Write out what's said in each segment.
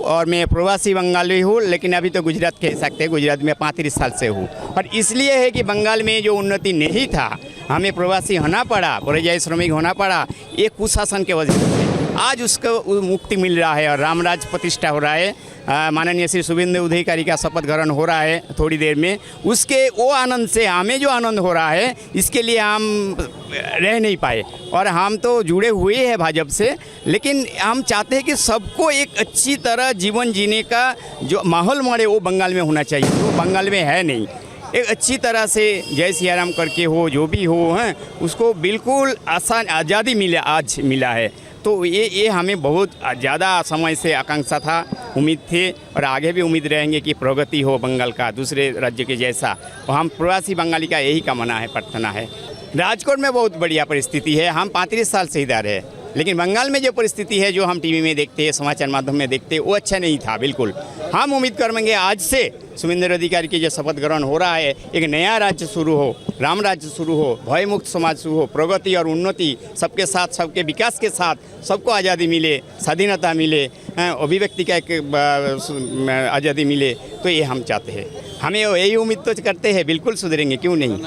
और मैं प्रवासी बंगाली हूँ, लेकिन अभी तो गुजरात कह सकते हैं, गुजरात में 35 साल से हूँ। और इसलिए है कि बंगाल में जो उन्नति नहीं था, हमें प्रवासी होना पड़ा, परियायी श्रमिक होना पड़ा, ये कुशासन के वजह से आज उसको मुक्ति मिल रहा है और रामराज प्रतिष्ठा हो रहा है। माननीय श्री शुभेंदु अधिकारी का शपथ ग्रहण हो रहा है थोड़ी देर में। उसके वो आनंद से हमें जो आनंद हो रहा है, इसके लिए हम रह नहीं पाए। और हम तो जुड़े हुए हैं भाजपा से, लेकिन हम चाहते हैं कि सबको एक अच्छी तरह जीवन जीने का जो माहौल मिले वो बंगाल में होना चाहिए, वो बंगाल में है नहीं। एक अच्छी तरह से जय सियाराम करके हो, जो भी हो, हैं उसको बिल्कुल आसान आज़ादी आज मिला है। तो ये हमें बहुत ज़्यादा समय से आकांक्षा था, उम्मीद थे, और आगे भी उम्मीद रहेंगे कि प्रगति हो बंगाल का दूसरे राज्य के जैसा। और हम प्रवासी बंगाली का यही कामना है, प्रार्थना है। राजकोट में बहुत बढ़िया परिस्थिति है, हम 35 साल से इधर है, लेकिन बंगाल में जो परिस्थिति है, जो हम टीवी में देखते हैं, समाचार माध्यम में देखते हैं, वो अच्छा नहीं था बिल्कुल। हम उम्मीद करेंगे आज से शुभेंदु अधिकारी की जो शपथ ग्रहण हो रहा है, एक नया राज्य शुरू हो, राम राज्य शुरू हो, भयमुक्त समाज शुरू हो, प्रगति और उन्नति सबके साथ, सबके विकास के साथ सबको आज़ादी मिले, स्वाधीनता मिले, अभिव्यक्ति का एक आज़ादी मिले। तो ये हम चाहते हैं, हमें यही उम्मीद तो करते हैं, बिल्कुल सुधरेंगे, क्यों नहीं,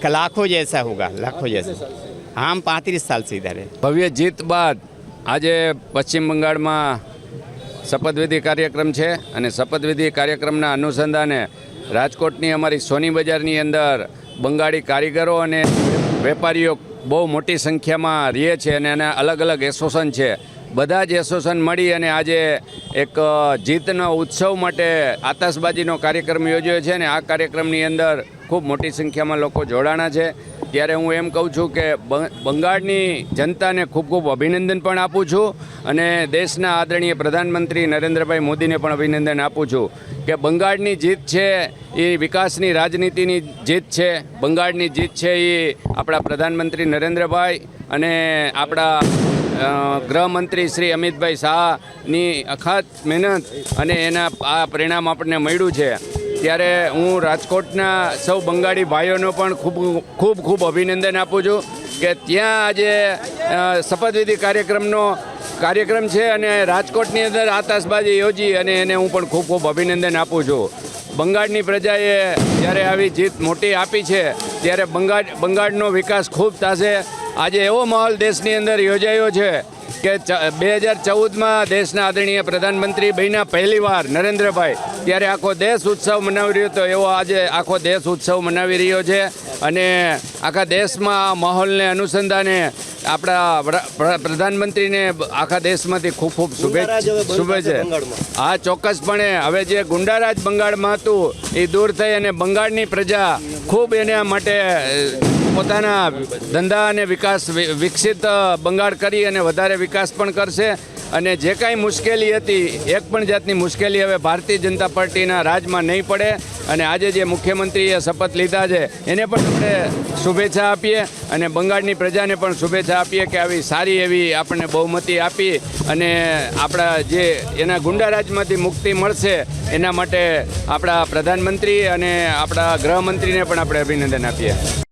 लाखों जैसा होगा, लाखों जैसा। हम 35 साल से इधर है। भव्य जीत बाद आज पश्चिम बंगाल में शपथविधि कार्यक्रम है और शपथविधि कार्यक्रमना अनुसंधाने राजकोटनी अमारी सोनी बजारनी अंदर बंगाળી कारीगरों और वेपारीओ बहु मोटी संख्या में रहे छे अने अलग अलग एसोसिएशन है। बधा ज एसोसिएशन मळी अने आजे एक जीतना उत्सव माटे आतशबाजीनो कार्यक्रम योज्यो छे अने आ कार्यक्रमनी अंदर खूब मोटी संख्या में लोग जोड़ाणा है। त्यारे हूँ एम कहूँ छूँ कि बंगाळनी जनताने खूब खूब अभिनंदन पण आपूँ छूँ अने देशना आदरणीय प्रधानमंत्री नरेन्द्रभाई मोदीने पण अभिनंदन आपूँ छूँ कि बंगाळनी जीत है ये विकासनी राजनीतिनी जीत है। बंगाळनी जीत है ये आपणा प्रधानमंत्री नरेन्द्रभाई अने आपणा गृहमंत्री श्री अमितभाई शाहनी अखात मेहनत अने एना आ परिणाम आपणे मळ्युं छे। त्यारे हूँ राजकोटना सौ बंगाળી भाईओनो पण खूब खूब खूब अभिनंदन आपूँ छूँ कि त्यां आजे शपथविधि कार्यक्रम है अने राजकोटनी अंदर आतशबाजी योजी अने एने हूँ पण खूब खूब अभिनंदन आपूँ छूँ। बंगाळनी प्रजाए ज्यारे आवी जीत मोटी आपी छे त्यारे बंगाळनो विकास खूब थशे। आज एवो माहौल देशनी अंदर योजायो छे कि 2014 में देशना आदरणीय प्रधानमंत्री बन्या पहली बार नरेन्द्रभाई, त्यारे आखो देश उत्सव मनावी रह्यो तो एवो आज आखो देश उत्सव मनावी रह्यो छे। अने आखा देश में माहौल ने अनुसंधाने आपणा प्रधानमंत्री ने आखा देश में खूब खूब शुभेच्छा। हाँ, चौक्कसपणे हवे जे गुंडाराज बंगाळ में हतुं ए दूर थई अने बंगाळनी प्रजा खूब एना माटे पोताना धंधा अने विकास विकसित बंगाळ करी अने वधारे विकास पण करशे। अने जे कांई मुश्केली हती एक पण जातनी मुश्केली हवे भारतीय जनता पार्टीना राजमां नहीं पड़े। अने आजे जे मुख्यमंत्रीए शपथ लीधा छे एने पण आपणे शुभेच्छा आपीए अने बंगाळनी प्रजाने पण शुभेच्छा आपीए कि आवी सारी एवी आपणे बहुमती आपी अने आपणा जे एना गुंडाराजमांथी मुक्ति मळशे एना माटे आपणा प्रधानमंत्री अने आपणा गृहमंत्रीने पण आपणे अभिनंदन आपीए।